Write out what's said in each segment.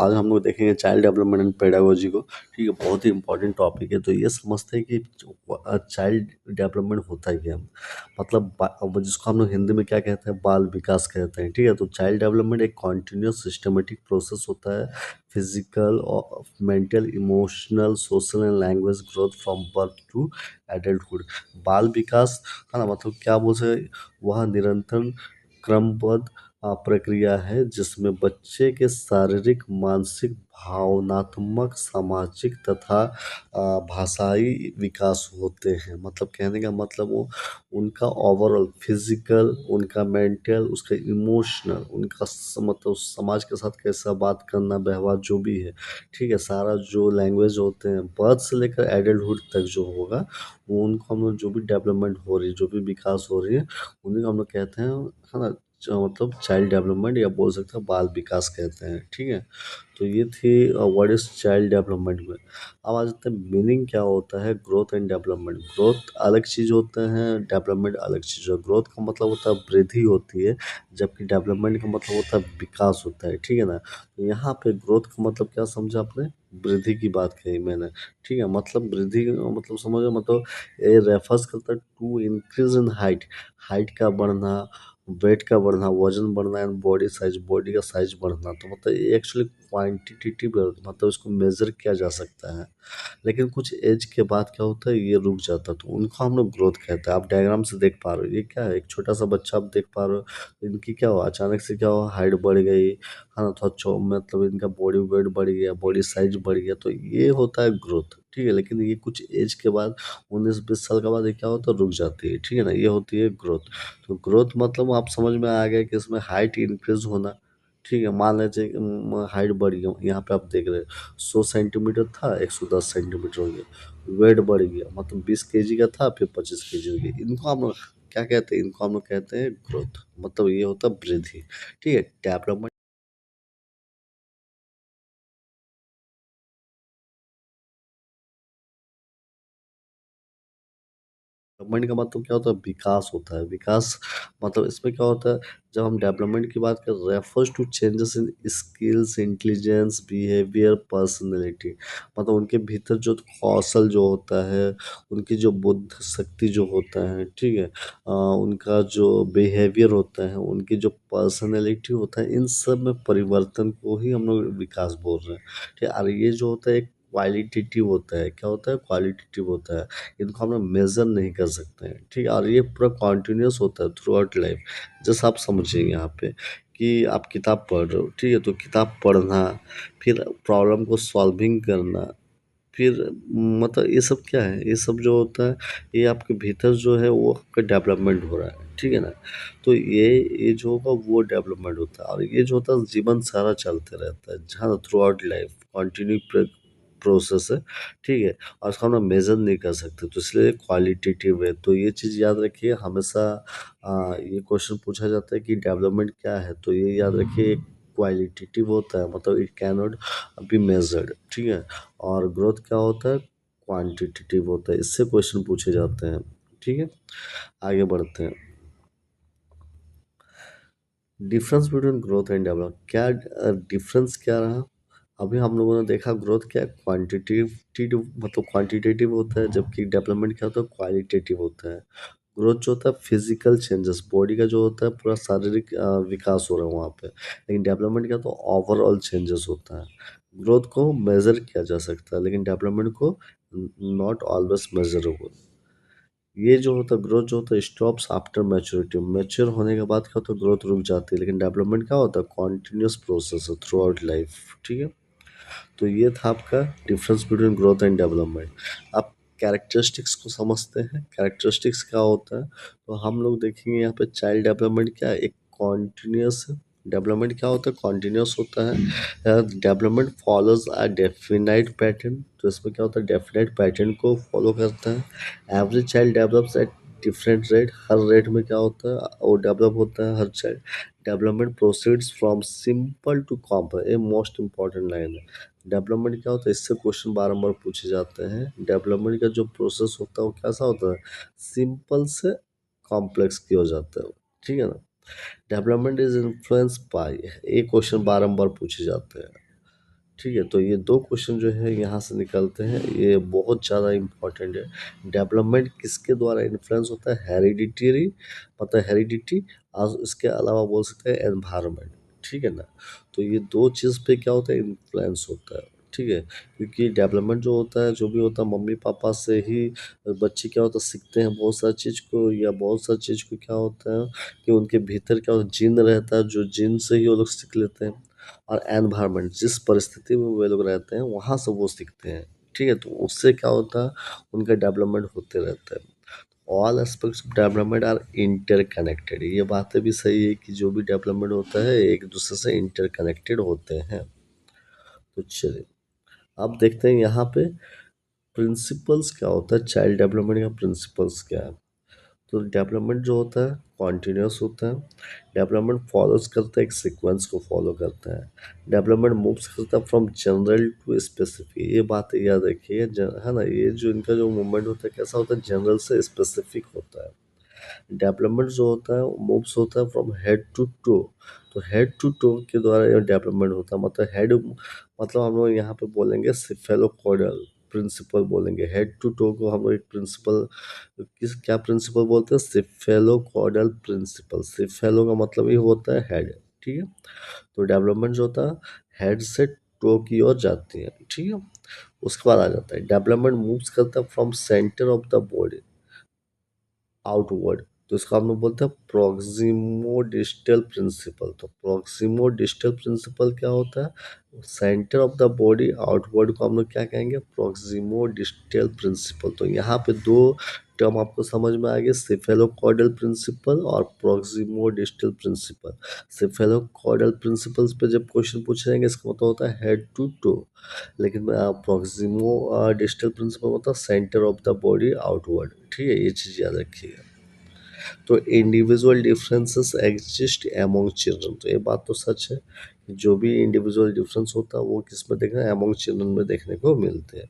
आज हम लोग देखेंगे चाइल्ड डेवलपमेंट एंड पेडागोजी को। ठीक है, बहुत ही इंपॉर्टेंट टॉपिक है। तो ये समझते हैं कि चाइल्ड डेवलपमेंट होता है क्या, मतलब अब जिसको हम लोग हिंदी में क्या कहते हैं, बाल विकास कहते हैं। ठीक है, तो चाइल्ड डेवलपमेंट एक कॉन्टिन्यूस सिस्टमेटिक प्रोसेस होता है। फिजिकल और mental, emotional, social and language growth from birth to adulthood. बाल विकास है ना, मतलब क्या बोल सकते, वह निरंतर क्रमबद्ध प्रक्रिया है जिसमें बच्चे के शारीरिक, मानसिक, भावनात्मक, सामाजिक तथा भाषाई विकास होते हैं। मतलब कहने का मतलब वो उनका ओवरऑल फिजिकल, उनका मेंटल, उसका इमोशनल, उनका मतलब समाज के साथ कैसा बात करना, व्यवहार जो भी है, ठीक है, सारा जो लैंग्वेज होते हैं बर्थ से लेकर एडल्टहुड तक जो होगा, वो उनको हम लोग जो भी डेवलपमेंट हो रही है, जो भी विकास हो रही है, उन्हें हम लोग कहते हैं, है ना, जो मतलब चाइल्ड डेवलपमेंट या बोल सकते हैं बाल विकास कहते हैं। ठीक है, तो ये थी व्हाट इज चाइल्ड डेवलपमेंट में। अब आ जाते हैं मीनिंग क्या होता है ग्रोथ एंड डेवलपमेंट। ग्रोथ अलग चीज़ होता है, डेवलपमेंट अलग चीज़ है। ग्रोथ का मतलब होता है वृद्धि होती है, जबकि डेवलपमेंट का मतलब होता है विकास होता है। ठीक है ना, तो यहाँ पे ग्रोथ का मतलब क्या समझा आपने, वृद्धि की बात कही मैंने। ठीक है, मतलब वृद्धि का मतलब समझो, मतलब ये रेफर्स करता है to increase in height, height का बढ़ना, वेट का बढ़ना, वजन बढ़ना एंड बॉडी साइज, बॉडी का साइज बढ़ना। तो मतलब ये एक्चुअली क्वांटिटेटिव है, मतलब इसको मेजर किया जा सकता है। लेकिन कुछ एज के बाद क्या होता है, ये रुक जाता है, तो उनको हम लोग ग्रोथ कहते हैं। आप डायग्राम से देख पा रहे हो, ये क्या है, एक छोटा सा बच्चा आप देख पा रहे हो, इनकी क्या हुआ, अचानक से क्या हुआ, हाइट बढ़ गई है ना, थोड़ा मतलब इनका बॉडी वेट बढ़ गया, बॉडी साइज बढ़ गया, तो ये होता है ग्रोथ। ठीक है, लेकिन ये कुछ एज के बाद 19-20 साल के बाद ये क्या होता है, रुक जाती है। ठीक है ना, ये होती है ग्रोथ। तो ग्रोथ मतलब आप समझ में आ गया कि इसमें हाइट इंक्रीज होना। ठीक है, मान लीजिए हाइट बढ़ गया, यहाँ पे आप देख रहे हो 100 सेंटीमीटर था, 110 सेंटीमीटर हो गया, वेट बढ़ गया, मतलब 20 केजी का था, फिर 25 केजी हो गया। इनको हम लोग क्या कहते हैं, इनको हम लोग कहते हैं ग्रोथ। मतलब ये होता है वृद्धि। ठीक है, डेवलपमेंट, डेवलपमेंट का मतलब क्या होता है, विकास होता है। विकास मतलब इसमें क्या होता है, जब हम डेवलपमेंट की बात कर, refers to changes in skills, intelligence, behaviour, personality. मतलब उनके भीतर जो कौशल जो होता है, उनकी जो बुद्ध शक्ति जो होता है, ठीक है, उनका जो बिहेवियर होता है, उनकी जो पर्सनैलिटी होता है, इन सब में परिवर्तन को ही हम लोग विकास बोल रहे हैं। ठीक है, और ये जो होता है एक क्वालिटेटिव होता है। क्या होता है, क्वालिटेटिव होता है। इनको हम लोग मेज़र नहीं कर सकते हैं। ठीक है, और ये पूरा कॉन्टिन्यूस होता है थ्रू आउट लाइफ। जैसे आप समझिए यहाँ पे कि आप किताब पढ़ रहे हो, ठीक है, तो किताब पढ़ना, फिर प्रॉब्लम को सॉल्विंग करना, फिर मतलब ये सब क्या है, ये सब जो होता है, ये आपके भीतर जो है वो आपका डेवलपमेंट हो रहा है। ठीक है ना, तो ये जो होगा वो डेवलपमेंट होता है। और ये जो होता है जीवन सारा चलते रहता है, जहाँ through out life continue process है। ठीक है, और उसको हम लोग मेजर नहीं कर सकते, तो इसलिए क्वालिटेटिव है। तो ये चीज़ याद रखिए हमेशा। ये क्वेश्चन पूछा जाता है कि डेवलपमेंट क्या है, तो ये याद रखिए क्वालिटेटिव होता है, मतलब it can not be measured. ठीक है, और ग्रोथ क्या होता है, क्वांटिटेटिव होता है। इससे क्वेश्चन पूछे जाते हैं। ठीक है, आगे बढ़ते हैं। Difference between growth and development, क्या डिफरेंस क्या रहा। अभी हम लोगों ने देखा ग्रोथ क्या क्वांटिटेटिव, मतलब क्वांटिटेटिव होता है, जबकि डेवलपमेंट क्या होता है, क्वालिटेटिव होता है। ग्रोथ जो होता है फिजिकल चेंजेस, बॉडी का जो होता है पूरा शारीरिक विकास हो रहा है वहाँ पे, लेकिन डेवलपमेंट क्या, तो ओवरऑल चेंजेस होता है। ग्रोथ को मेजर किया जा सकता है, लेकिन डेवलपमेंट को नॉट ऑलवेज मेजरेबल। ये जो होता है ग्रोथ जो होता है स्टॉप्स आफ्टर मैच्योरिटी, मैच्योर होने के बाद क्या होता है, ग्रोथ रुक जाती है। लेकिन डेवलपमेंट क्या होता है, कॉन्टिन्यूस प्रोसेस है थ्रू आउट लाइफ। ठीक है, तो ये था आपका difference between growth and development. आप कैरेक्टरिस्टिक्स को समझते हैं, कैरेक्टरिस्टिक्स क्या होता है, तो हम लोग देखेंगे यहाँ पे चाइल्ड डेवलपमेंट क्या है, एक कॉन्टिन्यूस डेवलपमेंट क्या होता है, कॉन्टिन्यूस होता है। Development follows a definite pattern, तो इसमें क्या होता है, डेफिनाइट पैटर्न को फॉलो करता है। Every child develops at different rate, हर रेट में क्या होता है, वो डेवलप होता है हर child. Development proceeds from simple to complex, ये मोस्ट इंपॉर्टेंट लाइन है। डेवलपमेंट क्या होता है, इससे क्वेश्चन बारंबार पूछे जाते हैं। डेवलपमेंट का जो प्रोसेस होता है वो कैसा होता है, सिंपल से कॉम्प्लेक्स की हो जाता है। ठीक है ना, डेवलपमेंट इज इन्फ्लुएंस बाय, ये क्वेश्चन बारंबार पूछे जाते हैं। ठीक है, तो ये 2 क्वेश्चन जो है यहाँ से निकलते हैं, ये बहुत ज़्यादा इम्पोर्टेंट है। डेवलपमेंट किसके द्वारा इन्फ्लुएंस होता है? हेरिडिटरी, मतलब हेरिडिटी, और इसके अलावा बोल सकते हैं एनवायरनमेंट, ठीक है ना? तो ये 2 चीज़ पे क्या होता है, इन्फ्लुएंस होता है, ठीक है? क्योंकि डेवलपमेंट जो होता है, जो भी होता है, मम्मी-पापा से ही बच्चे क्या होता है सीखते हैं बहुत सारी चीज़ को, या बहुत सारी चीज़ को क्या होता है कि उनके भीतर क्या होता है, जीन रहता है, जो जीन से ही वो लोग सीख लेते हैं। और एनवायरनमेंट, जिस परिस्थिति में वे लोग रहते हैं वहाँ से वो सीखते हैं, ठीक है? तो उससे क्या होता है, उनका डेवलपमेंट होते रहता है। All aspects of development are interconnected, ये बातें भी सही है कि जो भी डेवलपमेंट होता है एक दूसरे से इंटरकनेक्टेड होते हैं। तो चलिए, अब देखते हैं यहाँ पे प्रिंसिपल्स क्या होता है, चाइल्ड डेवलपमेंट का प्रिंसिपल्स क्या है। तो डेवलपमेंट जो होता है कॉन्टिन्यूस होता है। डेवलपमेंट फॉलोज करता है, एक सीक्वेंस को फॉलो करता है। डेवलपमेंट मूव्स करता है फ्रॉम जनरल टू स्पेसिफिक, ये बात याद रखिए, है ना? ये जो इनका जो मूवमेंट होता है कैसा होता है, जनरल से स्पेसिफिक होता है। डेवलपमेंट जो होता है मूव्स होता है फ्रॉम हेड टू टो, तो हेड टू टो के द्वारा ये डेवलपमेंट होता है, मतलब हेड, मतलब हम लोग यहाँ पे बोलेंगे सिफेलोकॉर्डल प्रिंसिपल बोलेंगे। हेड टू टो को हम लोग एक प्रिंसिपल, किस क्या प्रिंसिपल बोलते हैं, सिफेलोकॉर्डल प्रिंसिपल। सिफेलो का मतलब ही होता है हेड, ठीक है? तो डेवलपमेंट जो होता है हेड से टो की ओर जाती है, ठीक है? उसके बाद आ जाता है डेवलपमेंट मूव्स करता है from centre of the body outward, तो इसको हम लोग बोलते हैं प्रोक्सिमो डिस्टल प्रिंसिपल। तो प्रोक्सिमो डिस्टल प्रिंसिपल क्या होता है, centre of the body outward को हम लोग क्या कहेंगे, प्रोक्सिमो डिस्टल प्रिंसिपल। तो यहाँ पे 2 टर्म आपको समझ में आ गए, सिफेलोकॉर्डल प्रिंसिपल और प्रोक्सिमो डिस्टल प्रिंसिपल। सिफेलोकॉर्डल प्रिंसिपल्स पे जब क्वेश्चन पूछे जाएंगे इसका मतलब होता है हेड टू टो, लेकिन प्रोक्सिमो डिस्टल प्रिंसिपल मतलब centre of the body outward, ठीक है? ये चीज़ याद रखिएगा। तो individual differences exist among children, तो ये बात तो सच है कि जो भी इंडिविजुअल डिफरेंस होता है वो किस में देखना है, एमोंग चिल्ड्रन में देखने को मिलते हैं।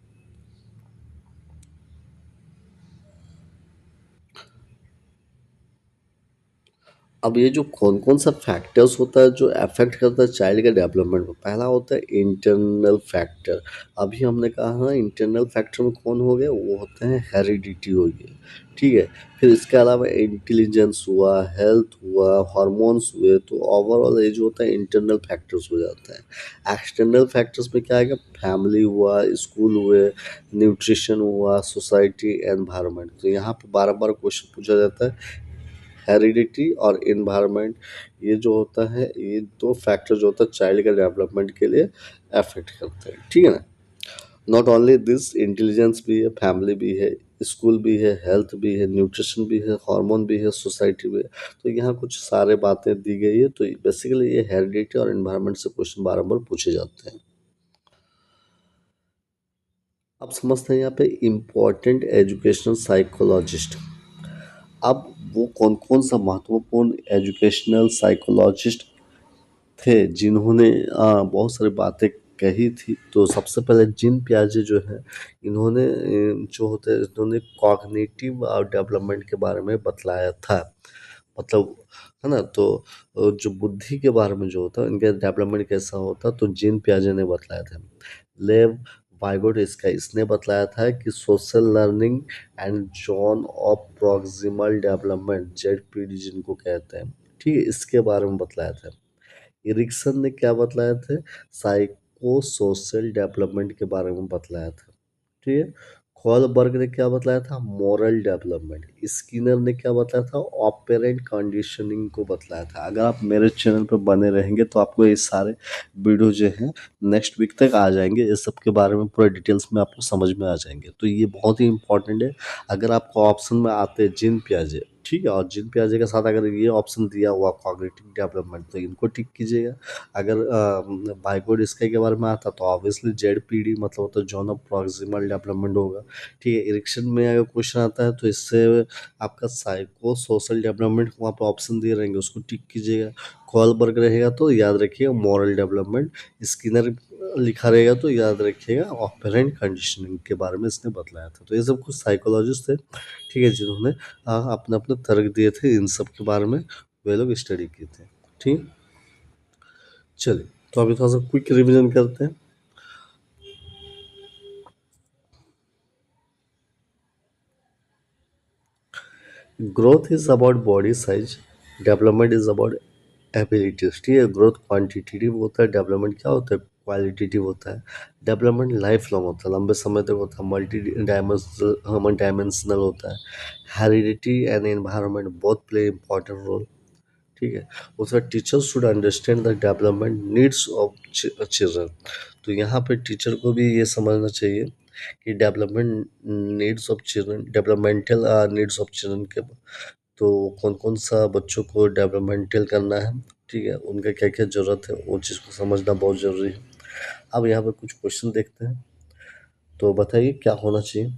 अब ये जो कौन कौन सा फैक्टर्स होता है जो अफेक्ट करता है चाइल्ड के डेवलपमेंट को, पहला होता है इंटरनल फैक्टर। अभी हमने कहा ना इंटरनल फैक्टर में कौन हो गए, वो होते हैं हेरिडिटी हो गई, ठीक है? फिर इसके अलावा इंटेलिजेंस हुआ, हेल्थ हुआ, हार्मोन्स हुए, तो ओवरऑल ये जो होता है इंटरनल फैक्टर्स हो जाता है। एक्सटर्नल फैक्टर्स में क्या आएगा, फैमिली हुआ, स्कूल हुए, न्यूट्रिशन हुआ, सोसाइटी, एनवायरनमेंट। तो यहाँ पे बार बार क्वेश्चन पूछा जाता है हेरिडिटी और इन्वायरमेंट, ये जो होता है ये 2 फैक्टर जो होता है चाइल्ड के डेवलपमेंट के लिए अफेक्ट करते हैं, ठीक है ना? नॉट ओनली दिस, इंटेलिजेंस भी है, फैमिली भी है, स्कूल भी है, हेल्थ भी है, न्यूट्रिशन भी है, हार्मोन भी है, सोसाइटी भी है। तो यहाँ कुछ सारे बातें दी गई है, तो बेसिकली ये हेरिडिटी और इन्वायरमेंट से क्वेश्चन बार पूछे जाते हैं। अब समझते हैं यहाँ पे इम्पोर्टेंट एजुकेशनल साइकोलॉजिस्ट। अब वो कौन कौन सा महत्वपूर्ण एजुकेशनल साइकोलॉजिस्ट थे जिन्होंने बहुत सारी बातें कही थी। तो सबसे पहले जीन पियाजे जो है, इन्होंने जो होते हैं इन्होंने कॉग्निटिव डेवलपमेंट के बारे में बतलाया था, मतलब, है ना? तो जो बुद्धि के बारे में जो होता है इनका डेवलपमेंट कैसा होता, तो जीन पियाजे ने बतलाया था। लेव वाइगोड्स्की इसने बतलाया था कि social learning and zone of proximal development, ZPD जिनको कहते हैं, ठीक है, इसके बारे में बतलाया था। एरिक्सन ने क्या बतलाया था, साइको सोशल डेवलपमेंट के बारे में बतलाया था, ठीक है? कॉलबर्ग ने क्या बतलाया था, मॉरल डेवलपमेंट। स्किनर ने क्या बतलाया था, ऑपरेंट कंडीशनिंग को बतलाया था। अगर आप मेरे चैनल पर बने रहेंगे तो आपको ये सारे वीडियो जो हैं नेक्स्ट वीक तक आ जाएंगे, इस सब के बारे में पूरा डिटेल्स में आपको समझ में आ जाएंगे। तो ये बहुत ही इंपॉर्टेंट है। अगर आपको ऑप्शन में आते हैं जिन पियाजे, ठीक है, और जिन पियाजे के साथ अगर ये ऑप्शन दिया हुआ कॉग्निटिव डेवलपमेंट, तो इनको टिक कीजिएगा। अगर बाइकोड इसके बारे में आता तो ऑब्वियसली जेड पी डी मतलब होता है जोन ऑफ प्रॉक्सिमल डेवलपमेंट होगा, ठीक है? इरिक्शन में अगर क्वेश्चन आता है तो इससे आपका साइको सोशल डेवलपमेंट वहाँ पे ऑप्शन दिए रहेंगे, उसको टिक कीजिएगा। कॉलबर्ग रहेगा तो याद रखिएगा मॉरल डेवलपमेंट। स्किनर लिखा रहेगा तो याद रखिएगा ऑपरेंट कंडीशनिंग के बारे में इसने बतलाया था। तो ये सब कुछ साइकोलॉजिस्ट थे, ठीक है, जिन्होंने अपने अपने तर्क दिए थे, इन सब के बारे में वे लोग स्टडी किए थे, ठीक। चलिए, तो अभी थोड़ा सा क्विक रिवीजन करते हैं। Growth is about body size, development is about abilities. ठीक है, ग्रोथ क्वांटिटेटिव होता है, डेवलपमेंट क्या होता है, क्वालिटेटिव होता है। डेवलपमेंट लाइफ लॉन्ग होता है, लंबे समय तक होता है, डायमेंशनल होता है। Heredity and environment both play important role. ठीक है, उसका teacher should understand the development needs of children. तो यहाँ पे टीचर को भी ये समझना चाहिए कि development needs of children, developmental needs of children के, तो कौन कौन सा बच्चों को डेवलपमेंटल करना है, ठीक है, उनका क्या क्या ज़रूरत है, वो चीज़ को समझना बहुत ज़रूरी है। अब यहाँ पे कुछ क्वेश्चन देखते हैं, तो बताइए क्या होना चाहिए।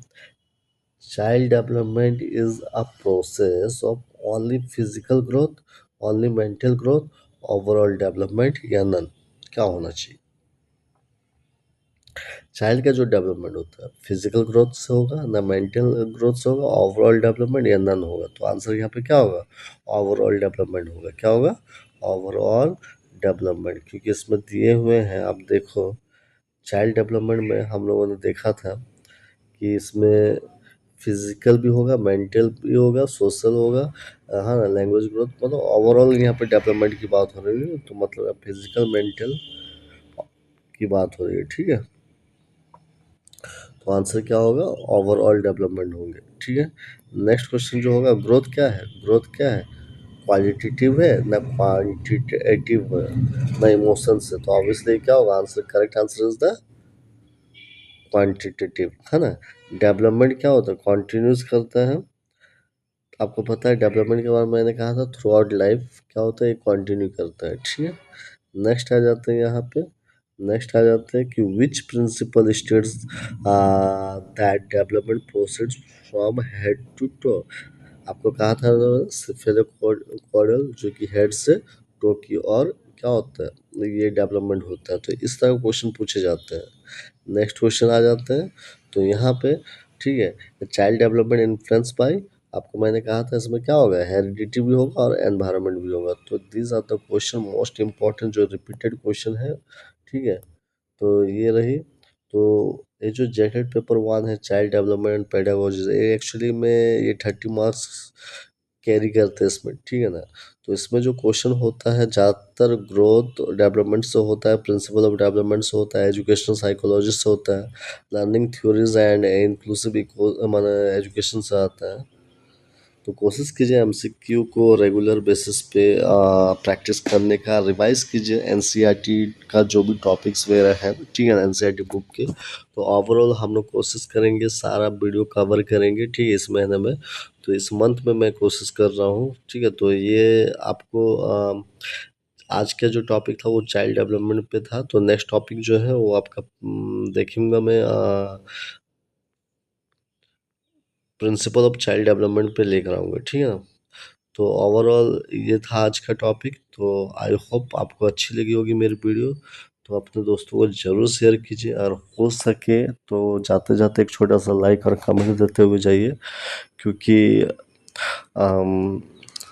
Child development is a process of only physical growth, only mental growth, overall development या नन, क्या होना चाहिए। चाइल्ड का जो डेवलपमेंट होता है फिजिकल ग्रोथ से होगा ना, मेंटल ग्रोथ से होगा, ओवरऑल डेवलपमेंट या नन होगा। तो आंसर यहाँ पे क्या होगा, ओवरऑल डेवलपमेंट होगा। क्या होगा, ओवरऑल डेवलपमेंट, क्योंकि इसमें दिए हुए हैं, आप देखो चाइल्ड डेवलपमेंट में हम लोगों ने देखा था कि इसमें फिजिकल भी होगा, मेंटल भी होगा, सोशल होगा, हाँ ना, लैंग्वेज ग्रोथ, मतलब ओवरऑल यहाँ पे डेवलपमेंट की बात हो रही है। तो मतलब फिजिकल मेंटल की बात हो रही है। ठीक है, तो आंसर क्या होगा, ओवरऑल डेवलपमेंट होंगे। ठीक है, नेक्स्ट क्वेश्चन जो होगा, ग्रोथ क्या है, ग्रोथ क्या है, क्वालिटेटिव है ना क्वांटिटेटिव है ना इमोशन से। तो ऑब्वियसली क्या होगा answer, correct answer is the quantitative, है ना। डेवलपमेंट क्या होता है, कॉन्टिन्यूस करता है। आपको पता है डेवलपमेंट के बारे में मैंने कहा था, थ्रू आउट लाइफ क्या होता है, कंटिन्यू करता है। ठीक है, नेक्स्ट आ जाते हैं यहाँ पे, नेक्स्ट आ जाते हैं कि which principle states that development process from head to toe. आपको कहा था सेफेलोकॉर्डल जो कि हेड से टो की, और क्या होता है ये डेवलपमेंट होता है। तो इस तरह के क्वेश्चन पूछे जाते हैं। नेक्स्ट क्वेश्चन आ जाते हैं, तो यहाँ पे ठीक है, चाइल्ड डेवलपमेंट इन्फ्लुएंस बाय, आपको मैंने कहा था इसमें क्या होगा, हेरिडिटी भी होगा और एनवायरनमेंट भी होगा। तो these are the question most important जो रिपीटेड क्वेश्चन है। ठीक है, तो ये रही। तो ये जो जेटेड पेपर वन है, चाइल्ड डेवलपमेंट पेडागोजी, ये एक्चुअली में ये 30 मार्क्स कैरी करते हैं इसमें। ठीक है ना, तो इसमें जो क्वेश्चन होता है ज़्यादातर ग्रोथ डेवलपमेंट से होता है, प्रिंसिपल ऑफ डेवलपमेंट से होता है, एजुकेशनल साइकोलॉजी से होता है, लर्निंग थ्योरीज एंड इंक्लूसिव माना एजुकेशन से आता है। तो कोशिश कीजिए एमसीक्यू को रेगुलर बेसिस पे प्रैक्टिस करने का, रिवाइज कीजिए एनसीईआरटी का जो भी टॉपिक्स वगैरह हैं, ठीक है ना, एनसीईआरटी बुक के। तो ओवरऑल हम लोग कोशिश करेंगे सारा वीडियो कवर करेंगे, ठीक है, इस महीने में। तो इस मंथ में मैं कोशिश कर रहा हूँ। ठीक है, तो ये आपको आज का जो टॉपिक था वो चाइल्ड डेवलपमेंट पे था। तो नेक्स्ट टॉपिक जो है वो आपका देखूंगा मैं प्रिंसिपल ऑफ चाइल्ड डेवलपमेंट पे लेकर आऊँगा। ठीक है ना, तो ओवरऑल ये था आज का टॉपिक। तो आई होप आपको अच्छी लगी होगी मेरी वीडियो। तो अपने दोस्तों को ज़रूर शेयर कीजिए, और हो सके तो जाते जाते एक छोटा सा लाइक और कमेंट देते हुए जाइए, क्योंकि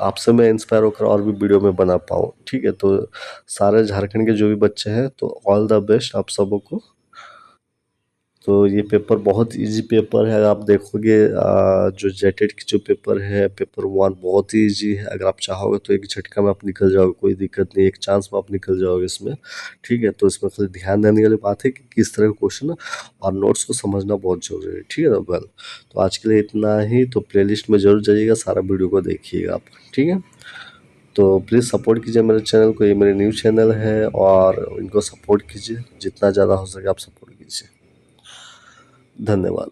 आपसे मैं इंस्पायर होकर और भी वीडियो में बना पाऊँ। ठीक है, तो सारे झारखंड के जो भी बच्चे हैं, तो ऑल द बेस्ट आप सबों को। तो ये पेपर बहुत इजी पेपर है, अगर आप देखोगे जो जेटेड की जो पेपर है, पेपर वन बहुत ही इजी है। अगर आप चाहोगे तो एक झटका में आप निकल जाओगे, कोई दिक्कत नहीं, एक चांस में आप निकल जाओगे इसमें। ठीक है, तो इसमें खाली ध्यान देने वाली बात है कि किस तरह का क्वेश्चन है, और नोट्स को समझना बहुत जरूरी है। ठीक है ना, वेल, तो आज के लिए इतना ही। तो प्लेलिस्ट में जरूर जाइएगा, सारा वीडियो को देखिएगा आप। ठीक है, तो प्लीज़ सपोर्ट कीजिए मेरे चैनल को, ये मेरे न्यू चैनल है, और इनको सपोर्ट कीजिए जितना ज़्यादा हो सके आप सपोर्ट कीजिए। धन्यवाद।